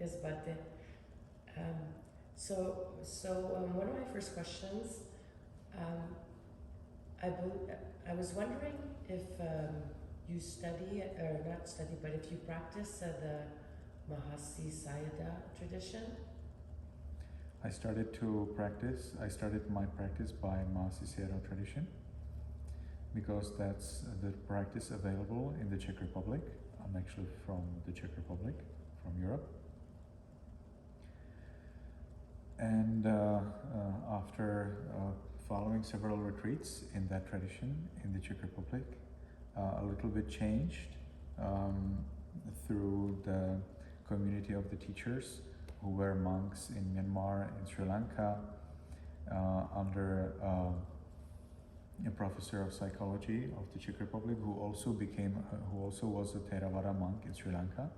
Esbate. One of my first questions, um, I was wondering if you study, or not study, but if you practice the Mahasi Sayadaw tradition. I started my practice by Mahasi Sayadaw tradition because that's the practice available in the Czech Republic. I'm actually from the Czech Republic, from Europe. And after following several retreats in that tradition in the Czech Republic, a little bit changed through the community of the teachers who were monks in Myanmar, in Sri Lanka, under a professor of psychology of the Czech Republic, who also was a Theravada monk in Sri Lanka.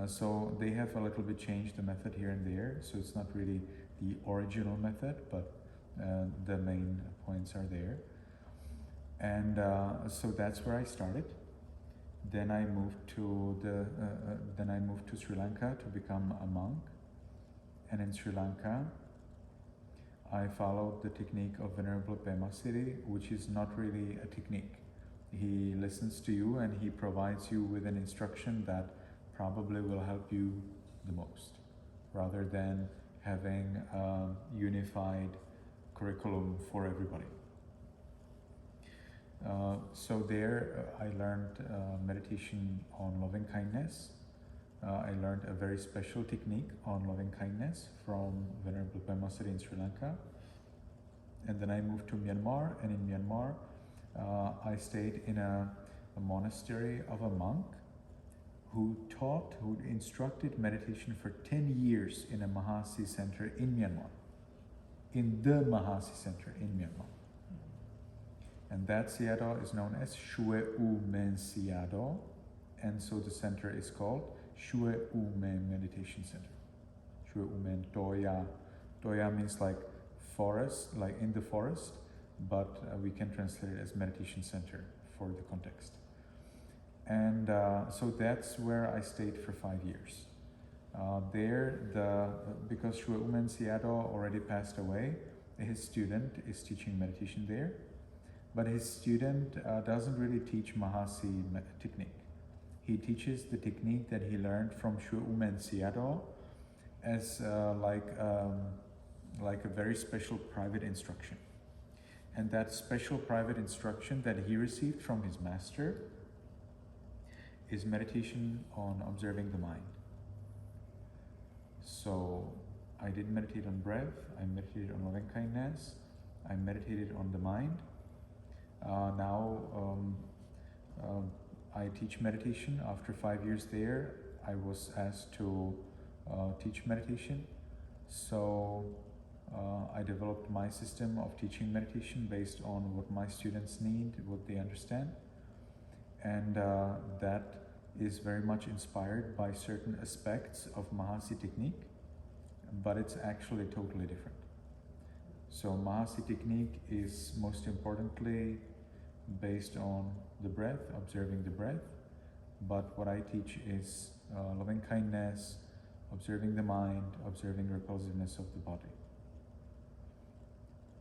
So they have a little bit changed the method here and there. So it's not really the original method, but the main points are there. And so that's where I started. Then I moved to Sri Lanka to become a monk. And in Sri Lanka, I followed the technique of Venerable Pema Siri, which is not really a technique. He listens to you and he provides you with an instruction that probably will help you the most, rather than having a unified curriculum for everybody. So there I learned meditation on loving kindness. I learned a very special technique on loving kindness from Venerable Pema Siri in Sri Lanka. And then I moved to Myanmar, and in Myanmar I stayed in a monastery of a monk who instructed meditation for 10 years in a Mahasi center in Myanmar, in the Mahasi center in Myanmar. And that Sayadaw is known as Shue U Men Sayadaw, and so the center is called Shue U Men Meditation Center. Shue U Men Toya. Toya means like forest, like in the forest, but we can translate it as meditation center for the context. And so that's where I stayed for 5 years. Because Shue U Men Sayadaw already passed away, his student is teaching meditation there. But his student doesn't really teach Mahasi technique. He teaches the technique that he learned from Shue U Men Sayadaw as like a very special private instruction. And that special private instruction that he received from his master is meditation on observing the mind. So I didn't meditate on breath, I meditated on loving kindness, I meditated on the mind. Now I teach meditation. After 5 years there, I was asked to teach meditation. So I developed my system of teaching meditation based on what my students need, what they understand. And that is very much inspired by certain aspects of Mahasi technique, but it's actually totally different. So Mahasi technique is most importantly based on the breath, observing the breath. But what I teach is loving kindness, observing the mind, observing repulsiveness of the body.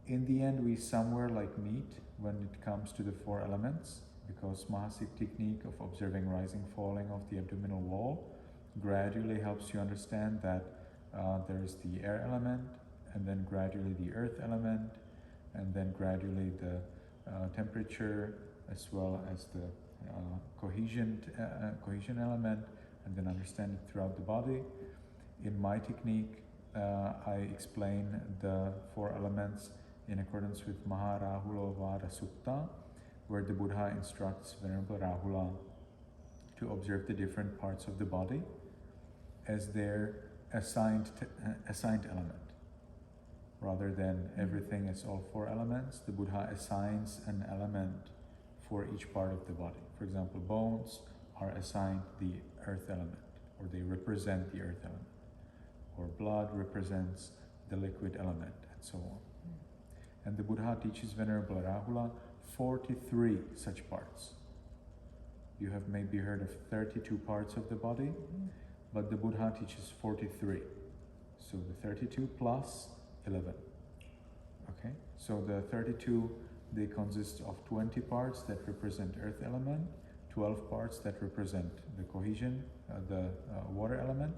In the end, we somewhere like meet when it comes to the 4 elements, because Mahasi technique of observing rising, falling of the abdominal wall gradually helps you understand that there is the air element, and then gradually the earth element, and then gradually the temperature, as well as the cohesion element, and then understand it throughout the body. In my technique, I explain the 4 elements in accordance with Maharahulovada Sutta, where the Buddha instructs Venerable Rahula to observe the different parts of the body as their assigned element. Rather than everything as all 4 elements, the Buddha assigns an element for each part of the body. For example, bones are assigned the earth element, or they represent the earth element. Or blood represents the liquid element, and so on. And the Buddha teaches Venerable Rahula 43 such parts. You have maybe heard of 32 parts of the body. but the Buddha teaches 43. So the 32 plus 11. Okay, so the 32, they consist of 20 parts that represent earth element, 12 parts that represent the cohesion, the water element,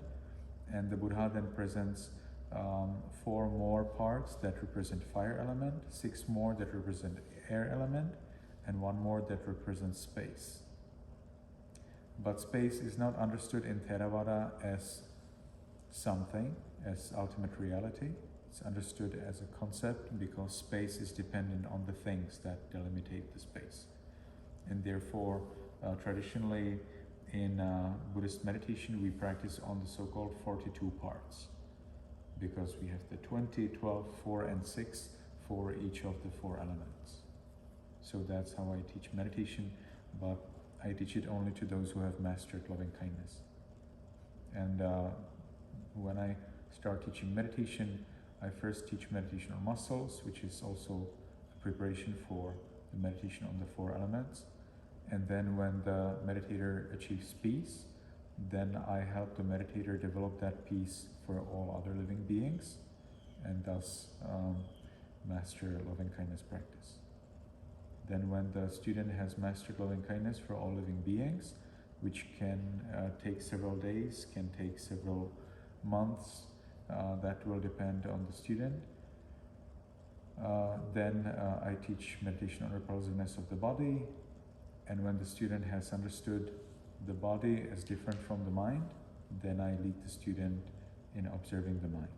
and the Buddha then presents 4 more parts that represent fire element, 6 more that represent air element, and 1 more that represents space. But space is not understood in Theravada as something, as ultimate reality. It's understood as a concept because space is dependent on the things that delimitate the space. And therefore, traditionally in Buddhist meditation, we practice on the so-called 42 parts because we have the 20, 12, 4, and 6 for each of the 4 elements. So that's how I teach meditation, but I teach it only to those who have mastered loving kindness. And when I start teaching meditation, I first teach meditation on muscles, which is also a preparation for the meditation on the 4 elements. And then when the meditator achieves peace, then I help the meditator develop that peace for all other living beings, and thus master loving kindness practice. Then when the student has mastered loving kindness for all living beings, which can take several days, can take several months, that will depend on the student. Then I teach meditation on repulsiveness of the body, and when the student has understood the body as different from the mind, then I lead the student in observing the mind.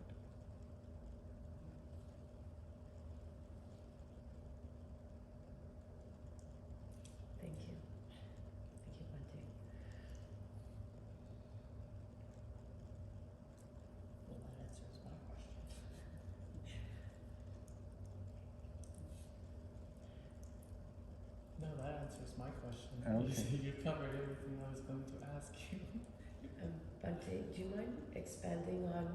Thank you. Thank you, Bhante. Well, that answers my question. No, that answers my question. Okay. You covered everything I was going to ask you. Bhante, do you mind expanding on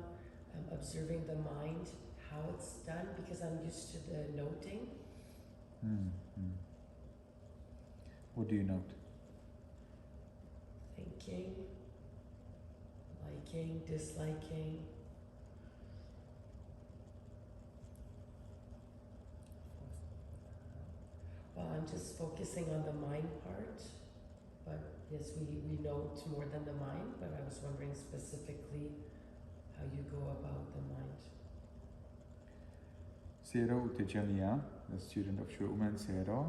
observing the mind, how it's done? Because I'm used to the noting. What do you note? Thinking, liking, disliking. Well, I'm just focusing on the mind part, but yes, we note more than the mind, but I was wondering specifically how you go about the mind. Sayadaw U Tejaniya, the student of Sri Umen Sayadaw,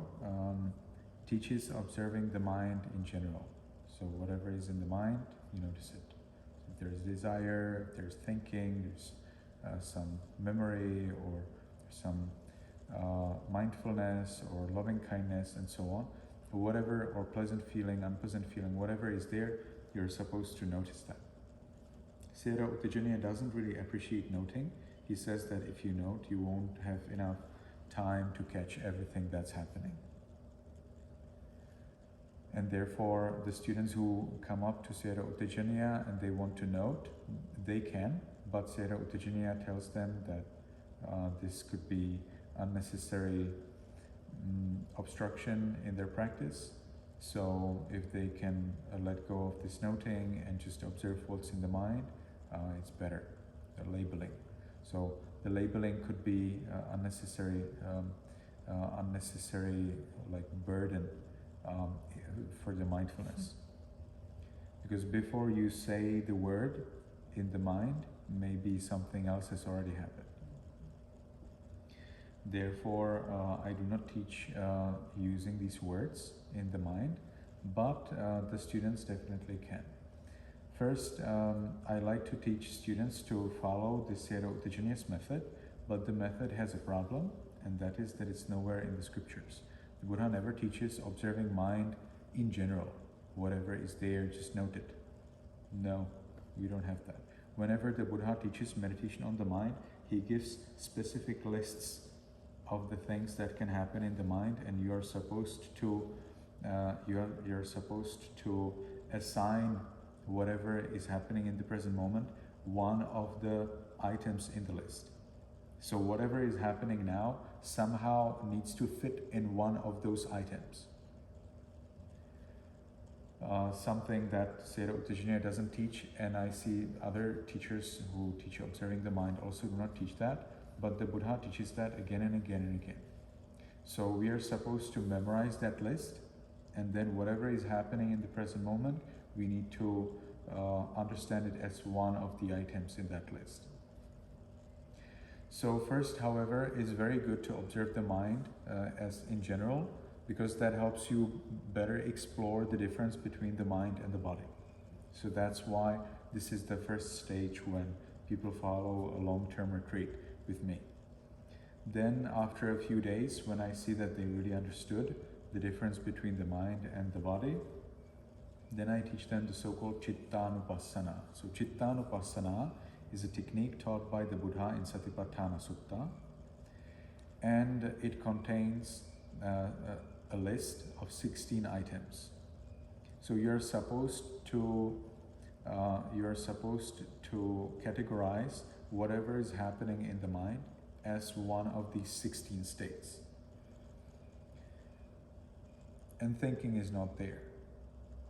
teaches observing the mind in general. So whatever is in the mind, you notice it. So if there's desire, if there's thinking, there's some memory or some mindfulness or loving kindness and so on, whatever, or pleasant feeling, unpleasant feeling, whatever is there, you're supposed to notice that. Sayadaw U Tejaniya doesn't really appreciate noting. He says that if you note, you won't have enough time to catch everything that's happening. And therefore, the students who come up to Sayadaw U Tejaniya and they want to note, they can, but Sayadaw U Tejaniya tells them that this could be unnecessary obstruction in their practice. So if they can let go of this noting and just observe what's in the mind, it's better. The labeling. So the labeling could be unnecessary like burden for the mindfulness. Because before you say the word in the mind, maybe something else has already happened. Therefore, I do not teach using these words in the mind, but the students definitely can. First, I like to teach students to follow the Sayadaw U Tejaniya's method, but the method has a problem, and that is that it's nowhere in the scriptures. The Buddha never teaches observing mind in general. Whatever is there, just note it. No, we don't have that. Whenever the Buddha teaches meditation on the mind, he gives specific lists of the things that can happen in the mind, and you're supposed to assign whatever is happening in the present moment one of the items in the list. So whatever is happening now somehow needs to fit in one of those items. something that Sayadaw U Tejaniya doesn't teach, and I see other teachers who teach observing the mind also do not teach that, but the Buddha teaches that again and again and again. So we are supposed to memorize that list, and then whatever is happening in the present moment, we need to understand it as one of the items in that list. So first, however, it's very good to observe the mind as in general, because that helps you better explore the difference between the mind and the body. So that's why this is the first stage when people follow a long-term retreat with me. Then after a few days, when I see that they really understood the difference between the mind and the body, then I teach them the so-called Chittanupassana. So Chittanupassana is a technique taught by the Buddha in Satipatthana Sutta, and it contains a list of 16 items. So you're supposed to categorize whatever is happening in the mind as one of these 16 states. And thinking is not there,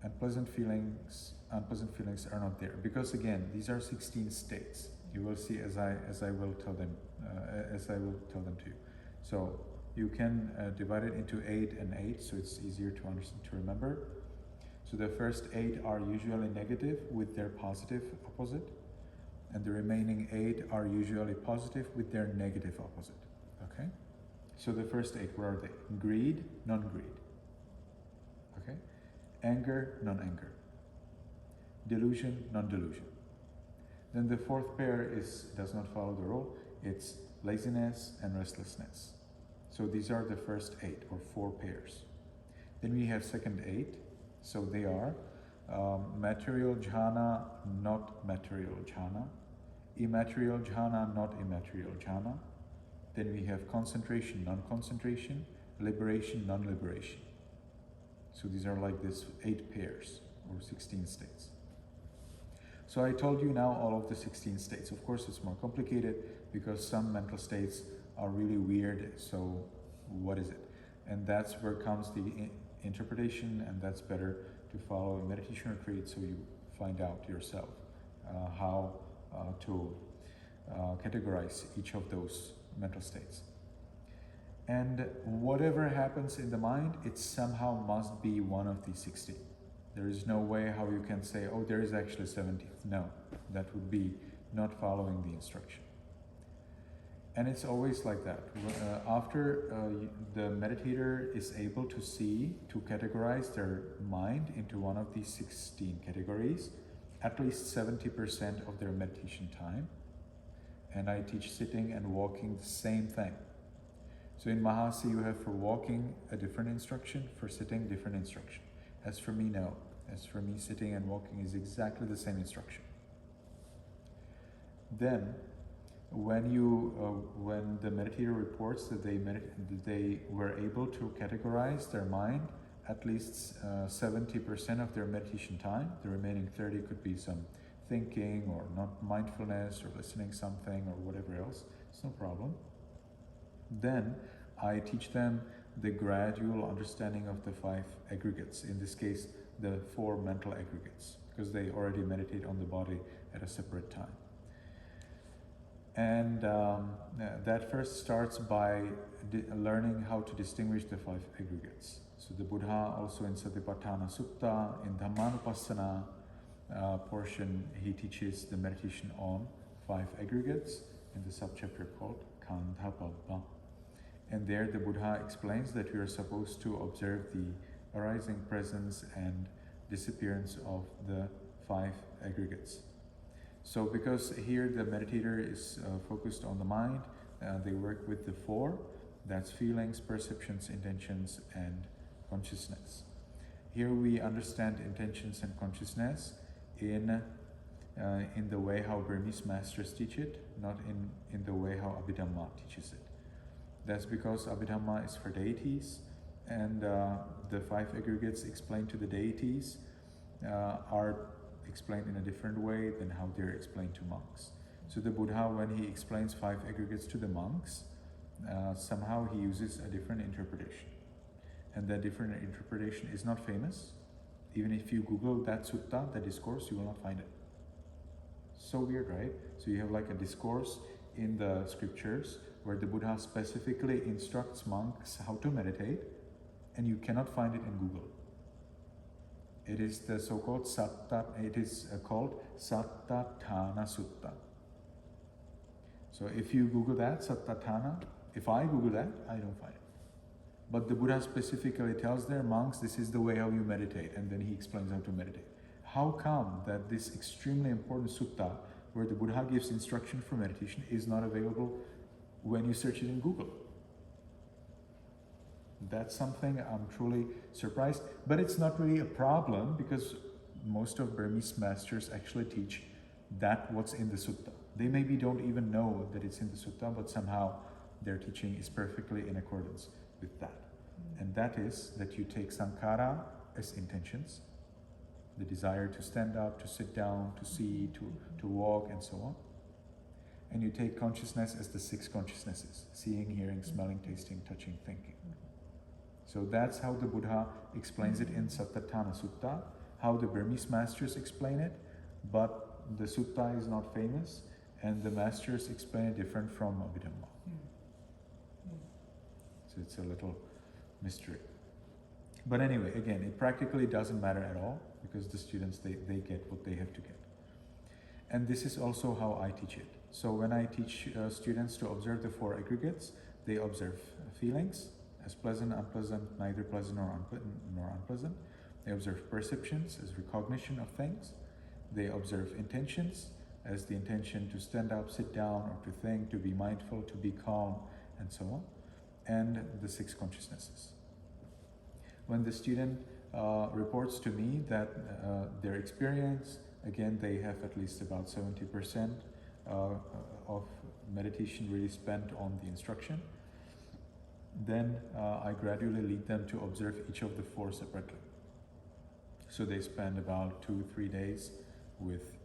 and unpleasant feelings are not there, because again, these are 16 states. You will see as I will tell them to you. So you can divide it into 8 and 8, so it's easier to understand, to remember. So the first 8 are usually negative with their positive opposite, and the remaining 8 are usually positive with their negative opposite. Okay? So the first 8, what are they? Greed, non-greed. Okay? Anger, non-anger. Delusion, non-delusion. Then the fourth pair does not follow the rule. It's laziness and restlessness. So these are the first 8 or 4 pairs. Then we have second 8. So they are material jhana, not material jhana. Immaterial jhana, not immaterial jhana. Then we have concentration, non-concentration. Liberation, non-liberation. So these are like this 8 pairs or 16 states. So I told you now all of the 16 states. Of course, it's more complicated because some mental states are really weird. So what is it? And that's where comes the interpretation, and that's better to follow a meditation retreat so you find out yourself how to categorize each of those mental states. And whatever happens in the mind, it somehow must be one of these 16. There is no way how you can say, oh, there is actually 17. No, that would be not following the instruction. And it's always like that. After the meditator is able to categorize their mind into one of these 16 categories, at least 70% of their meditation time. And I teach sitting and walking the same thing. So in Mahasi, you have for walking a different instruction, for sitting, different instruction. As for me, no. As for me, sitting and walking is exactly the same instruction. Then, when the meditator reports that they were able to categorize their mind at least 70% of their meditation time, the remaining 30 could be some thinking or not mindfulness or listening something or whatever else, it's no problem. Then I teach them the gradual understanding of the 5 aggregates, in this case the 4 mental aggregates, because they already meditate on the body at a separate time. And that first starts by learning how to distinguish the 5 aggregates. So the Buddha also in Satipatthana Sutta, in Dhammanupassana portion, he teaches the meditation on 5 aggregates in the subchapter called Khandha Padma. And there the Buddha explains that we are supposed to observe the arising presence and disappearance of the 5 aggregates. So because here the meditator is focused on the mind, they work with the 4, that's feelings, perceptions, intentions, and consciousness. Here we understand intentions and consciousness in the way how Burmese masters teach it, not in the way how Abhidhamma teaches it. That's because Abhidhamma is for deities, and the 5 aggregates explained to the deities are explained in a different way than how they're explained to monks. So the Buddha, when he explains 5 aggregates to the monks, somehow he uses a different interpretation. And that different interpretation is not famous. Even if you Google that sutta, the discourse, you will not find it. So weird, right? So you have like a discourse in the scriptures where the Buddha specifically instructs monks how to meditate, and you cannot find it in Google. It is the so-called called Sattatthana Sutta. So if you Google that, Sattatthana, if I Google that, I don't find it. But the Buddha specifically tells their monks, this is the way how you meditate, and then he explains how to meditate. How come that this extremely important sutta, where the Buddha gives instruction for meditation, is not available when you search it in Google? That's something I'm truly surprised. But it's not really a problem, because most of Burmese masters actually teach that what's in the sutta. They maybe don't even know that it's in the sutta, but somehow their teaching is perfectly in accordance with that. And that is that you take sankhara as intentions, the desire to stand up, to sit down, to see, to walk, and so on. And you take consciousness as the 6 consciousnesses: seeing, hearing, smelling, tasting, touching, thinking. So that's how the Buddha explains it in Sattatthana Sutta, how the Burmese masters explain it, but the sutta is not famous, and the masters explain it different from Abhidhamma. So it's a little mystery. But anyway, again, it practically doesn't matter at all, because the students, they get what they have to get. And this is also how I teach it. So when I teach students to observe the 4 aggregates, they observe feelings as pleasant, unpleasant, neither pleasant nor unpleasant. They observe perceptions as recognition of things. They observe intentions as the intention to stand up, sit down, or to think, to be mindful, to be calm, and so on. And the 6 consciousnesses. When the student reports to me that their experience, again, they have at least about 70% of meditation really spent on the instruction, then I gradually lead them to observe each of the 4 separately. So they spend about 2-3 days with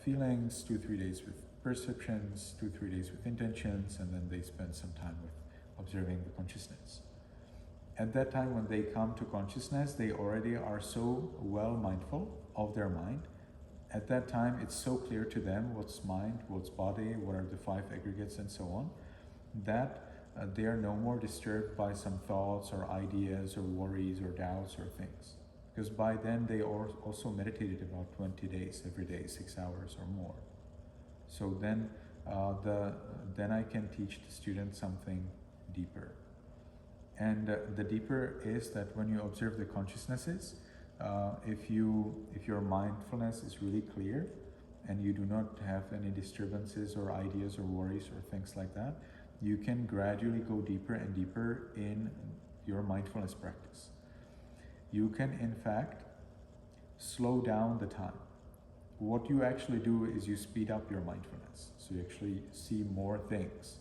feelings, 2-3 days with perceptions, 2-3 days with intentions, and then they spend some time with observing the consciousness. At that time, when they come to consciousness, they already are so well mindful of their mind. At that time, it's so clear to them what's mind, what's body, what are the 5 aggregates, and so on, that they are no more disturbed by some thoughts or ideas or worries or doubts or things. Because by then, they also meditated about 20 days, every day, 6 hours or more. So then I can teach the student something deeper. And the deeper is that when you observe the consciousnesses, if your mindfulness is really clear and you do not have any disturbances or ideas or worries or things like that, you can gradually go deeper and deeper in your mindfulness practice. You can, in fact, slow down the time. What you actually do is you speed up your mindfulness. So you actually see more things.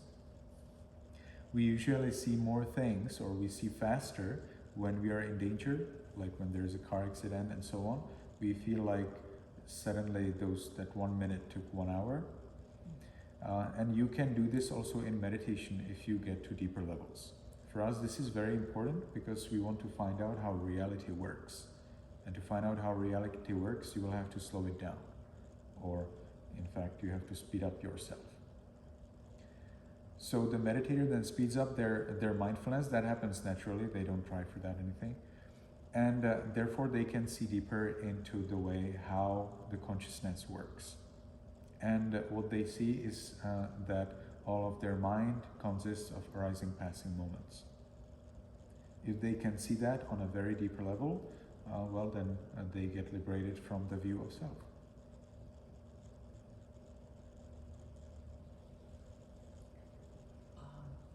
We usually see more things, or we see faster when we are in danger, like when there's a car accident and so on. We feel like suddenly that 1 minute took 1 hour. And you can do this also in meditation if you get to deeper levels. For us, this is very important because we want to find out how reality works. And to find out how reality works, you will have to slow it down. Or, in fact, you have to speed up yourself. So the meditator then speeds up their mindfulness. That happens naturally. They don't try for that anything. And therefore, they can see deeper into the way how the consciousness works. And what they see is that all of their mind consists of arising, passing moments. If they can see that on a very deeper level, well, then they get liberated from the view of self.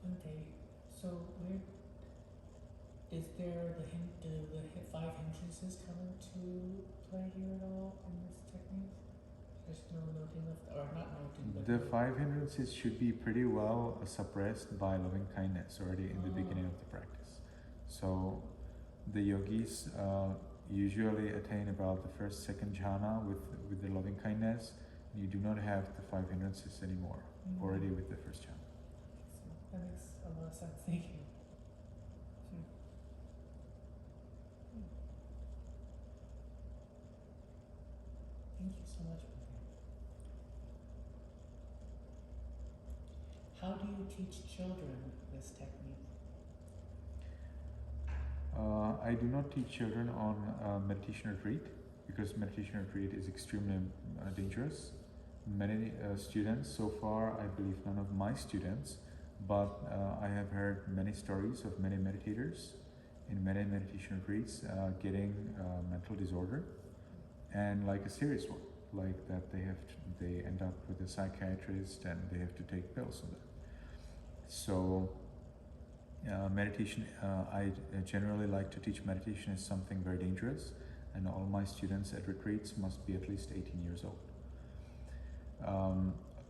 Okay, so where is there the 5 hindrances come into play here at all in this technique? There's no noting of, or not noting, but The 5 hindrances should be pretty well suppressed by loving kindness already in the beginning of the practice. So the yogis usually attain about the first, second jhana with the loving kindness. You do not have the 5 hindrances anymore, already with the first jhana. That makes a lot of sense. Thank you. Thank you so much. How do you teach children this technique? I do not teach children on meditation retreat because meditation retreat is extremely dangerous. Many students, so far I believe none of my students, but I have heard many stories of many meditators in many meditation retreats getting mental disorder, and like a serious one, like that they end up with a psychiatrist and they have to take pills on that. So meditation, I generally like to teach meditation is something very dangerous, and all my students at retreats must be at least 18 years old.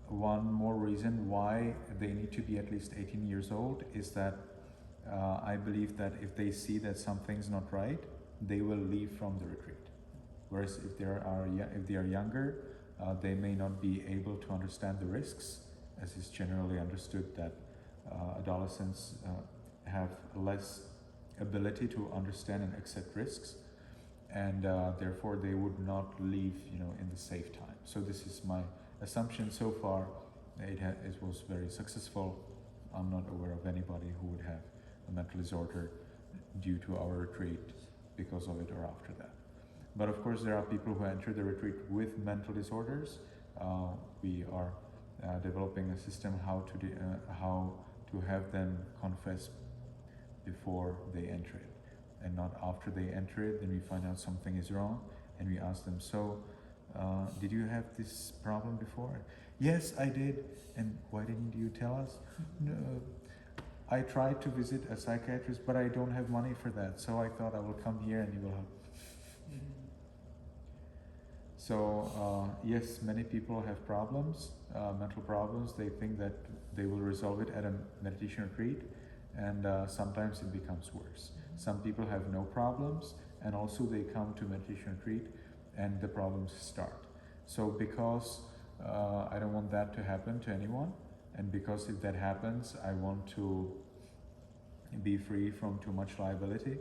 One more reason why they need to be at least 18 years old is that I believe that if they see that something's not right, they will leave from the retreat. Whereas if they are younger, they may not be able to understand the risks, as is generally understood that adolescents have less ability to understand and accept risks, and therefore they would not leave, in the safe time. So this is my assumption so far. It was very successful. I'm not aware of anybody who would have a mental disorder due to our retreat because of it or after that. But of course there are people who enter the retreat with mental disorders. We are developing a system how to have them confess before they enter it, and not after they enter it. Then we find out something is wrong and we ask them, so did you have this problem before? Yes, I did. And why didn't you tell us? No, I tried to visit a psychiatrist, but I don't have money for that, so I thought I will come here and you will help. So yes, many people have problems, mental problems. They think that they will resolve it at a meditation retreat, and sometimes it becomes worse. Some people have no problems, and also they come to meditation retreat and the problems start. So because I don't want that to happen to anyone, and because if that happens, I want to be free from too much liability,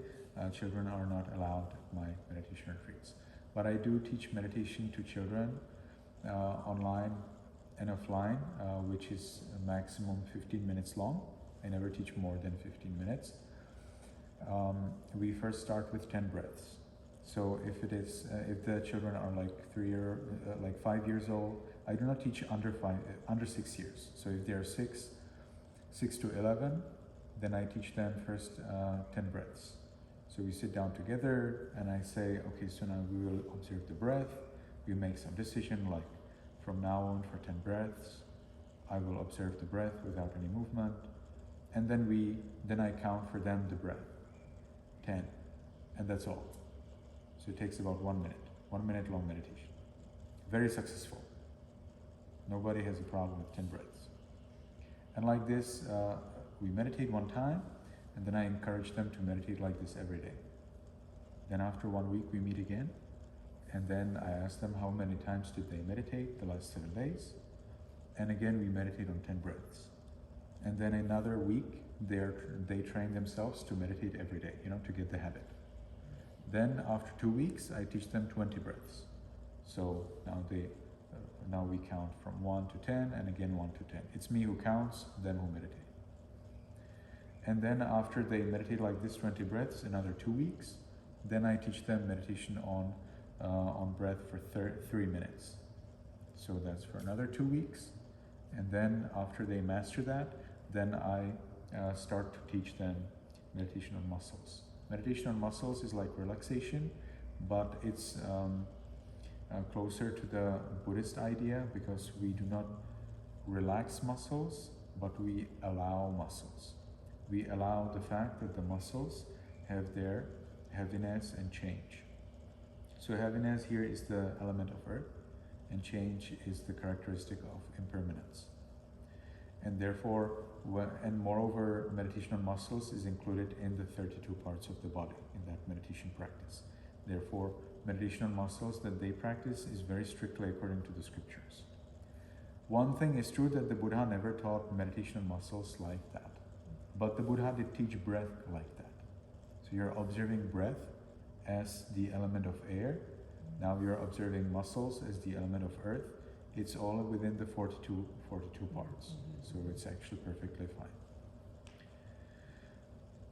children are not allowed at my meditation retreats. But I do teach meditation to children online and offline, which is a maximum 15 minutes long. I never teach more than 15 minutes. We first start with 10 breaths. So if the children are like 5 years old, I do not teach under 6 years. So if they are 6 to 11, then I teach them first 10 breaths. So we sit down together and I say, okay, so now we will observe the breath. We make some decision, like from now on for 10 breaths, I will observe the breath without any movement. And then I count for them the breath, 10, and that's all. So it takes about 1 minute long meditation. Very successful. Nobody has a problem with 10 breaths. And like this, we meditate one time, and then I encourage them to meditate like this every day. Then after 1 week, we meet again, and then I ask them how many times did they meditate the last 7 days, and again we meditate on 10 breaths. And then another week, they train themselves to meditate every day, to get the habit. Then after 2 weeks, I teach them 20 breaths. So now we count from 1 to 10, and again 1 to 10. It's me who counts, them who meditate. And then after they meditate like this 20 breaths, another 2 weeks, then I teach them meditation on breath for 3 minutes. So that's for another 2 weeks. And then after they master that, then I start to teach them meditation on muscles. Meditation on muscles is like relaxation, but it's closer to the Buddhist idea, because we do not relax muscles, but we allow muscles. We allow the fact that the muscles have their heaviness and change. So heaviness here is the element of earth, and change is the characteristic of impermanence. And therefore, and moreover, meditation on muscles is included in the 32 parts of the body in that meditation practice. Therefore, meditation on muscles that they practice is very strictly according to the scriptures. One thing is true, that the Buddha never taught meditation on muscles like that. But the Buddha did teach breath like that. So you're observing breath as the element of air, Now we are observing muscles as the element of earth. It's all within the 42 parts. So it's actually perfectly fine.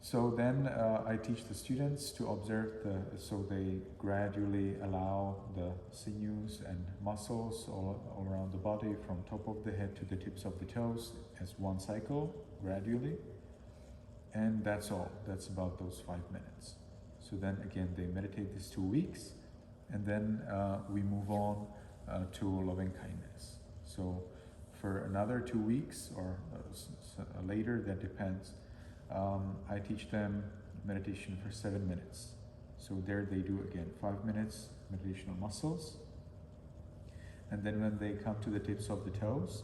So then I teach the students to observe so they gradually allow the sinews and muscles all around the body from top of the head to the tips of the toes as one cycle, gradually. And that's all. That's about those 5 minutes. So then again, they meditate these 2 weeks, and then we move on to loving kindness. So for another 2 weeks or later, that depends, I teach them meditation for 7 minutes. So there they do again 5 minutes meditation on muscles. And then when they come to the tips of the toes,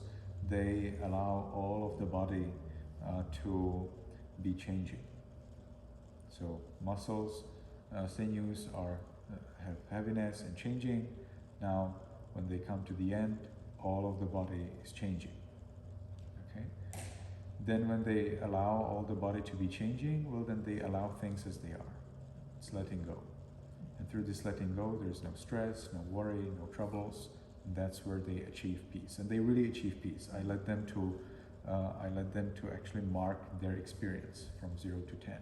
they allow all of the body to be changing. So muscles, sinews have heaviness and changing. Now when they come to the end, all of the body is changing. Okay. Then when they allow all the body to be changing, well, then they allow things as they are. It's letting go. And through this letting go, there's no stress, no worry, no troubles. And that's where they achieve peace. And they really achieve peace. I let them to actually mark their experience from 0 to 10.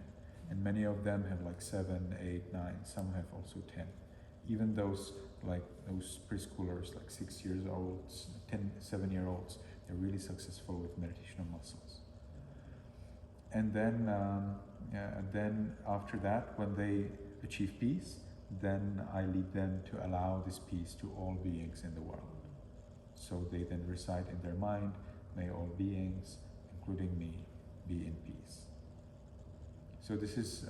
And many of them have like 7, 8, 9. Some have also 10. Even those preschoolers, like 6 years old, 7-year-olds, they're really successful with meditation on muscles. And then after that, when they achieve peace, then I lead them to allow this peace to all beings in the world. So they then recite in their mind, may all beings, including me, be in peace. So this is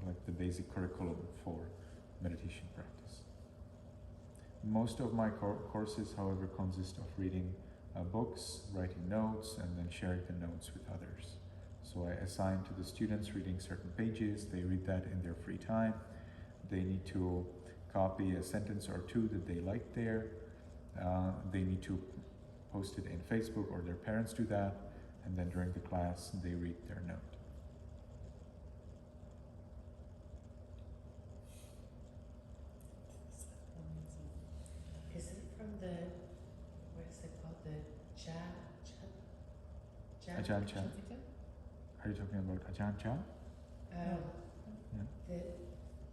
like the basic curriculum for meditation practice. Most of my courses, however, consist of reading books, writing notes, and then sharing the notes with others. So I assign to the students reading certain pages. They read that in their free time. They need to copy a sentence or two that they like there. They need to post it in Facebook, or their parents do that. And then during the class, they read their note. Is it from the, what is it called, the Ajahn Chah. Are you talking about Ajahn Chah?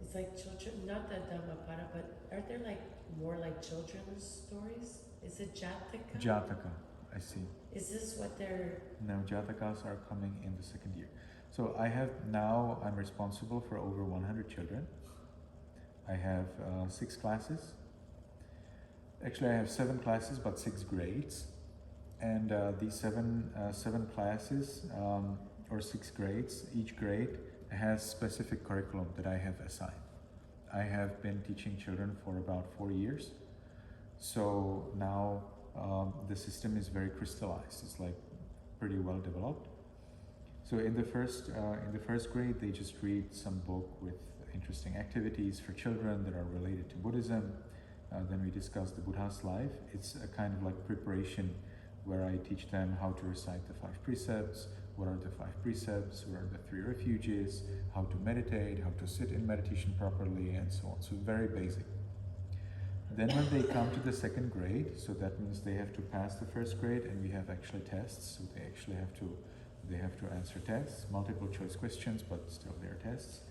It's like children, not the Dhammapada, but aren't there like more like children's stories? Is it Jataka? Jataka, I see. Is this what they're... No, Jatakas are coming in the second year. So I'm responsible for over 100 children. I have 6 classes. Actually, I have 7 classes, but 6 grades. And these seven classes, or 6 grades, each grade has specific curriculum that I have assigned. I have been teaching children for about 4 years. So now the system is very crystallized. It's like pretty well developed. So in the first grade, they just read some book with interesting activities for children that are related to Buddhism. Then we discuss the Buddha's life. It's a kind of like preparation where I teach them how to recite the 5 precepts, what are the 5 precepts, what are the 3 refuges, how to meditate, how to sit in meditation properly, and so on. So very basic. Then when they come to the second grade, so that means they have to pass the first grade, and we have actually tests. So they actually have to answer tests, multiple choice questions, but still they're tests.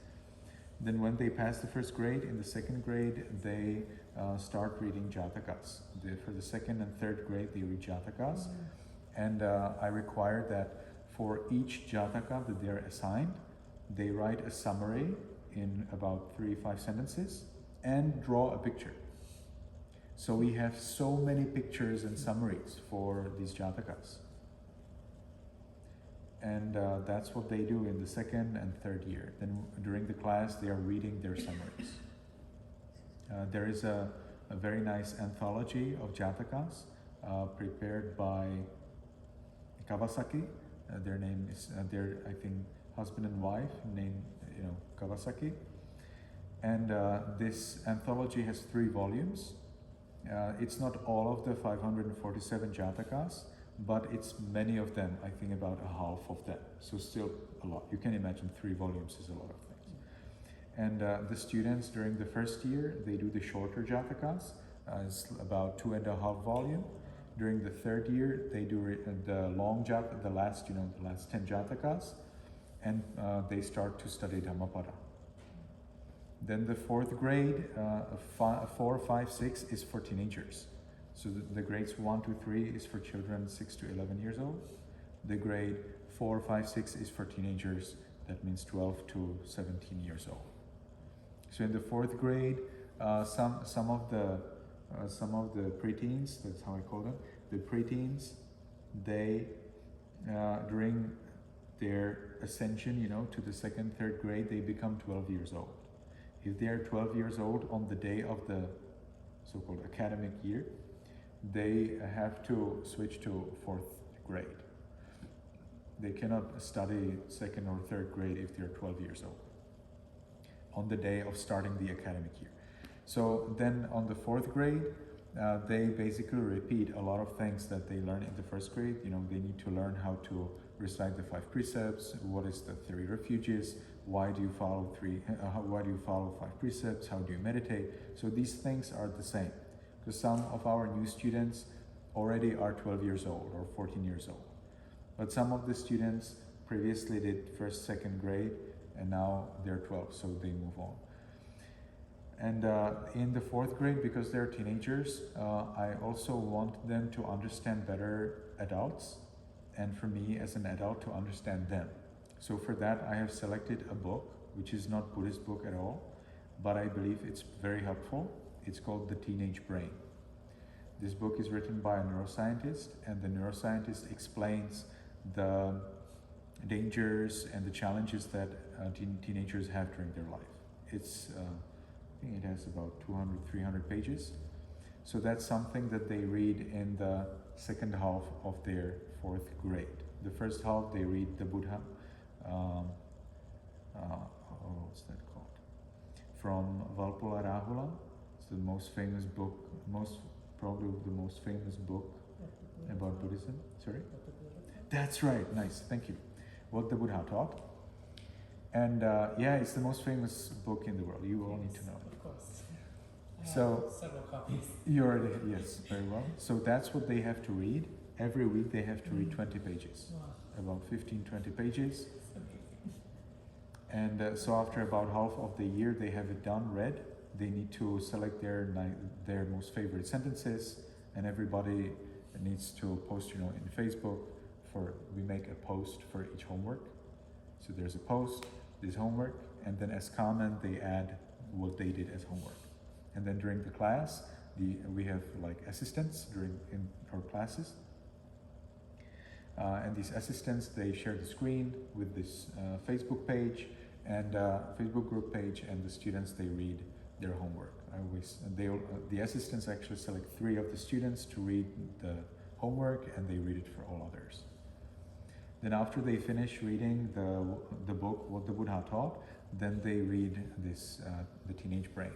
Then when they pass the first grade, in the second grade, they start reading Jatakas. For the second and third grade, they read Jatakas. And I require that for each Jataka that they're assigned, they write a summary in about 3-5 sentences and draw a picture. So we have so many pictures and summaries for these Jatakas. And that's what they do in the second and third year. Then during the class, they are reading their summaries. There is a very nice anthology of Jatakas prepared by Kawasaki. Their name is, I think, husband and wife named, Kawasaki. And this anthology has 3 volumes. It's not all of the 547 Jatakas, but it's many of them, I think about a half of them. So still a lot. You can imagine 3 volumes is a lot of things. And the students during the first year, they do the shorter jatakas, it's about 2.5 volume. During the third year, they do the long jataka, the last 10 jatakas, and they start to study Dhammapada. Then the fourth grade, 4, 5, 6 is for teenagers. So the grades 1 to 3 is for children 6 to 11 years old. The grade 4, 5, 6 is for teenagers. That means 12 to 17 years old. So in the fourth grade, some of the preteens, that's how I call them, the preteens, they during their ascension, to the second, third grade, they become 12 years old. If they are 12 years old on the day of the so-called academic year, they have to switch to fourth grade. They cannot study second or third grade if they're 12 years old on the day of starting the academic year. So then on the fourth grade, they basically repeat a lot of things that they learned in the first grade. They need to learn how to recite the 5 precepts, what is the 3 refuges, why do you follow 5 precepts, how do you meditate. So these things are the same, because some of our new students already are 12 years old or 14 years old. But some of the students previously did first, second grade, and now they're 12, so they move on. And in the fourth grade, because they're teenagers, I also want them to understand better adults, and for me as an adult to understand them. So for that, I have selected a book, which is not Buddhist book at all, but I believe it's very helpful. It's called The Teenage Brain. This book is written by a neuroscientist, and the neuroscientist explains the dangers and the challenges that teenagers have during their life. It's, I think it has about 200, 300 pages. So that's something that they read in the second half of their fourth grade. The first half, they read the Buddha, what's that called? From Valpola Rahula. It's the most famous book, probably the most famous book about Buddhism. Sorry? That's right, nice, thank you. What the Buddha taught. And yeah, it's the most famous book in the world. You all need to know. Of course. So Several copies. you already, yes, very well. So that's what they have to read. Every week they have to read 20 pages, about 15, 20 pages. And so after about half of the year, they have it done, read. They need to select their most favorite sentences, and everybody needs to post, in Facebook. We make a post for each homework. So there's a post, there's homework, and then as comment they add what they did as homework. And then during the class, we have like assistants in our classes. And these assistants, they share the screen with this Facebook page and Facebook group page, and the students, they read their homework. The assistants actually select 3 of the students to read the homework, and they read it for all others. Then after they finish reading the book, What the Buddha Taught, then they read this, The Teenage Brain.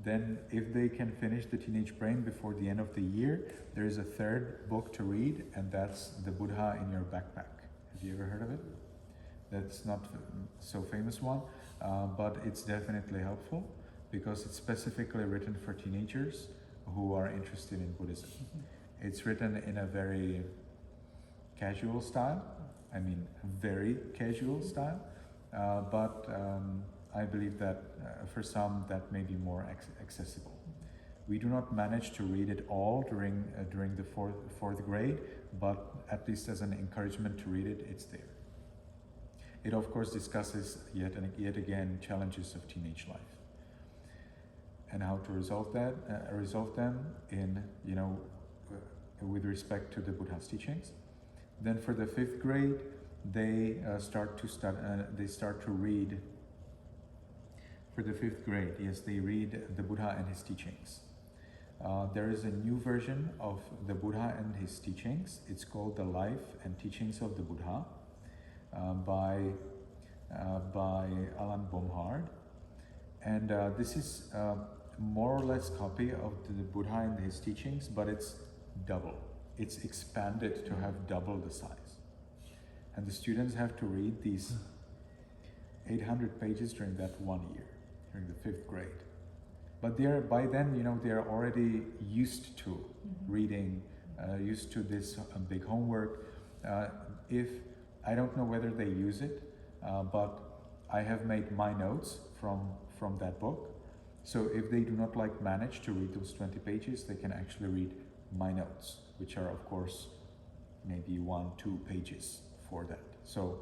Then if they can finish The Teenage Brain before the end of the year, there is a third book to read, and that's The Buddha in Your Backpack. Have you ever heard of it? That's not so famous one, but it's definitely helpful because it's specifically written for teenagers who are interested in Buddhism. It's written in a very casual style, very casual style, but I believe that for some that may be more accessible. We do not manage to read it all during the fourth grade, but at least as an encouragement to read it, it's there. It of course discusses yet again challenges of teenage life and how to resolve them in with respect to the Buddha's teachings. Then for the 5th grade, they start to read. For the 5th grade, yes, they read the Buddha and his teachings. There is a new version of the Buddha and his teachings. It's called The Life and Teachings of the Buddha by Alan Bomhard. And this is more or less copy of the Buddha and his teachings, but it's double. It's expanded to have double the size. And the students have to read these 800 pages during that 1 year, during the 5th grade. But by then, they're already used to reading, used to this big homework. If I don't know whether they use it, but I have made my notes from that book. So if they do not manage to read those 20 pages, they can actually read my notes, which are of course maybe 1-2 pages for that. So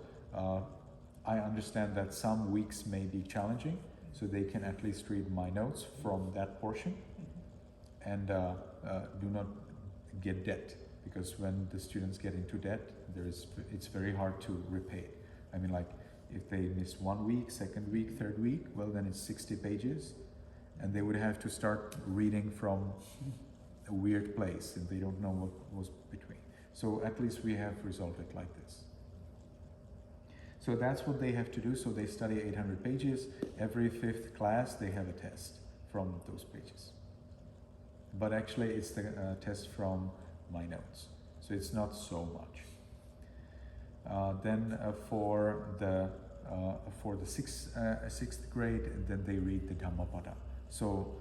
I understand that some weeks may be challenging, so they can at least read my notes from that portion and do not get debt, because when the students get into debt, it's very hard to repay. I mean, if they miss 1 week, 2nd week, 3rd week, well, then it's 60 pages, and they would have to start reading from a weird place, and they don't know what was between. So at least we have resolved it like this. So that's what they have to do. So they study 800 pages. Every 5th class, they have a test from those pages. But actually, it's the test from my notes. So it's not so much. Then for the 6th grade, then they read the Dhammapada. So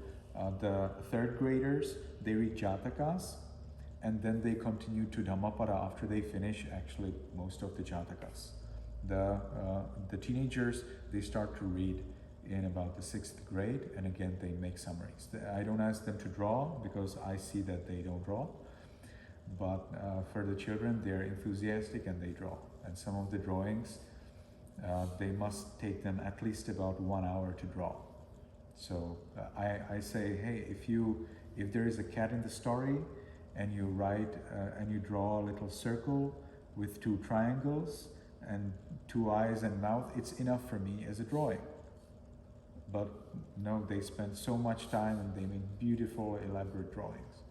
the 3rd graders, they read Jatakas, and then they continue to Dhammapada after they finish actually most of the Jatakas. The teenagers, they start to read in about the 6th grade, and again they make summaries. I don't ask them to draw because I see that they don't draw, but for the children, they're enthusiastic and they draw. And some of the drawings, they must take them at least about 1 hour to draw. So I say, hey, if there is a cat in the story, and you write and you draw a little circle with 2 triangles and 2 eyes and mouth, it's enough for me as a drawing. But no, they spend so much time and they make beautiful, elaborate drawings.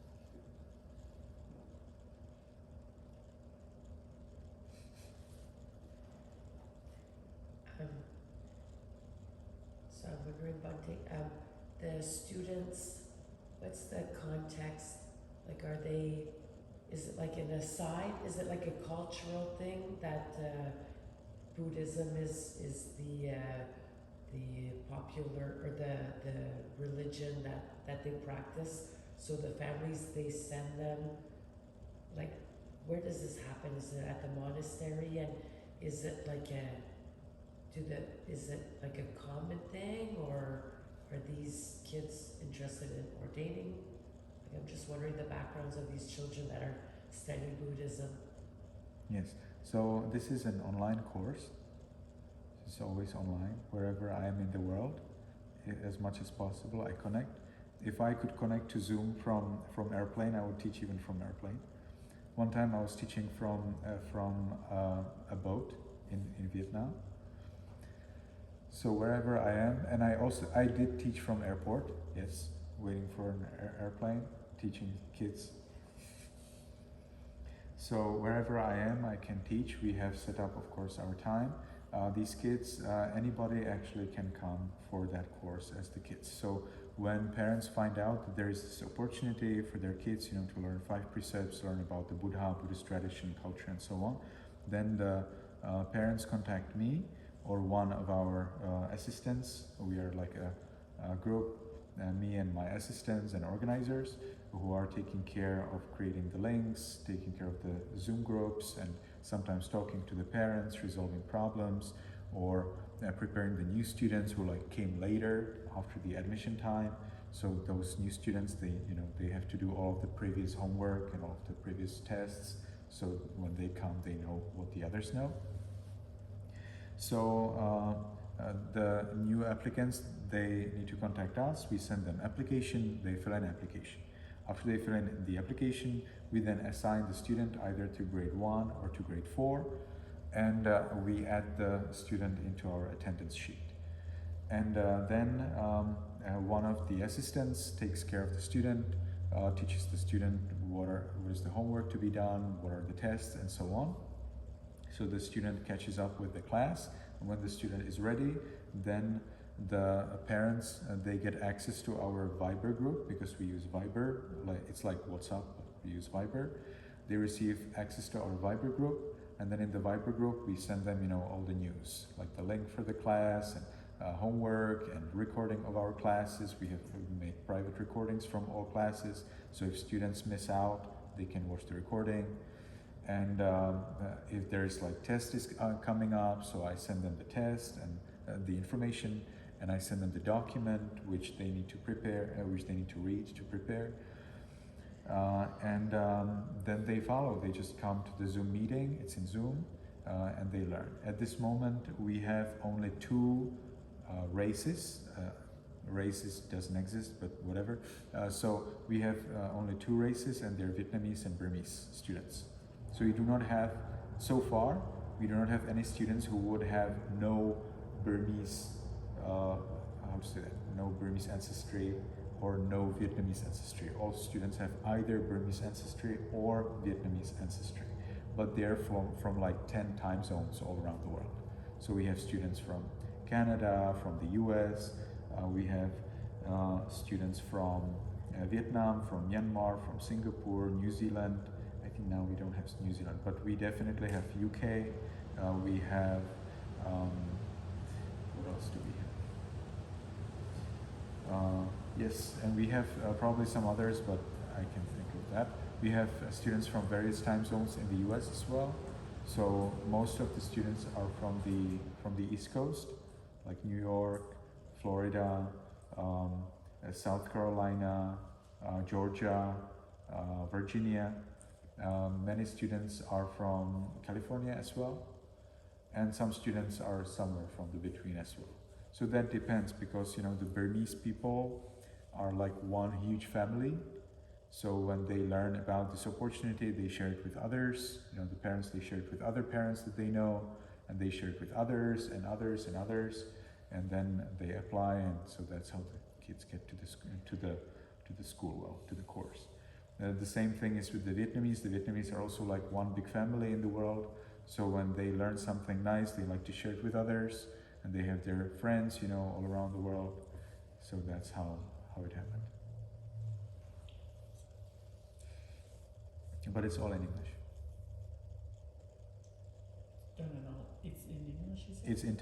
So I'm wondering about the students, what's the context? Is it like an aside? Is it like a cultural thing that Buddhism is the popular, or the religion that they practice? So the families, they send them, where does this happen? Is it at the monastery? And is it is it like a common thing, or are these kids interested in ordaining? I'm just wondering the backgrounds of these children that are studying Buddhism. Yes, so this is an online course. It's always online, wherever I am in the world, as much as possible, I connect. If I could connect to Zoom from airplane, I would teach even from airplane. One time I was teaching from a boat in Vietnam. So wherever I am, and I did teach from airport, yes, waiting for an airplane, teaching kids. So wherever I am, I can teach. We have set up, of course, our time. These kids, anybody actually can come for that course as the kids. So when parents find out that there is this opportunity for their kids, to learn 5 precepts, learn about the Buddha, Buddhist tradition, culture, and so on, then the parents contact me or one of our assistants. We are like a group, me and my assistants and organizers, who are taking care of creating the links, taking care of the Zoom groups, and sometimes talking to the parents, resolving problems, or preparing the new students who came later after the admission time. So those new students, they have to do all of the previous homework and all of the previous tests. So when they come, they know what the others know. So the new applicants, they need to contact us. We send them application, they fill in application. After they fill in the application, we then assign the student either to grade 1 or to grade 4, and we add the student into our attendance sheet. And then one of the assistants takes care of the student, teaches the student what is the homework to be done, what are the tests, and so on. So the student catches up with the class, and when the student is ready, then the parents, they get access to our Viber group, because we use Viber, it's like WhatsApp, but we use Viber. They receive access to our Viber group, And then in the Viber group, we send them, all the news, like the link for the class and homework and recording of our classes. We make private recordings from all classes. So if students miss out, they can watch the recording. And if there's like test is coming up, so I send them the test and the information, and I send them the document which they need to prepare, which they need to read to prepare. And then they follow. They just come to the Zoom meeting. It's in Zoom, and they learn. At this moment, we have only 2 races. Races doesn't exist, but whatever. So we have only 2 races, and they're Vietnamese and Burmese students. So we do not have, so far, we do not have any students who would have no Burmese, no Burmese ancestry or no Vietnamese ancestry. All students have either Burmese ancestry or Vietnamese ancestry, but they're from like 10 time zones all around the world. So we have students from Canada, from the US, we have students from Vietnam, from Myanmar, from Singapore, New Zealand. I think now we don't have New Zealand, but we definitely have UK. We have, what else do we have? Yes, and we have probably some others, but I can think of that. We have students from various time zones in the US as well. So most of the students are from the East Coast, like New York, Florida, South Carolina, Georgia, Virginia. Many students are from California as well, and some students are somewhere from the between as well. So that depends, because the Burmese people are like one huge family. So when they learn about this opportunity, they share it with others. The parents, they share it with other parents that they know, and they share it with others and others and others, and then they apply, and so that's how the kids get to the school, to the course. The same thing is with the Vietnamese. The Vietnamese are also like one big family in the world. So when they learn something nice, they like to share it with others, and they have their friends, all around the world. So that's how it happened. But it's all in English. No. It's in English, you said? It's in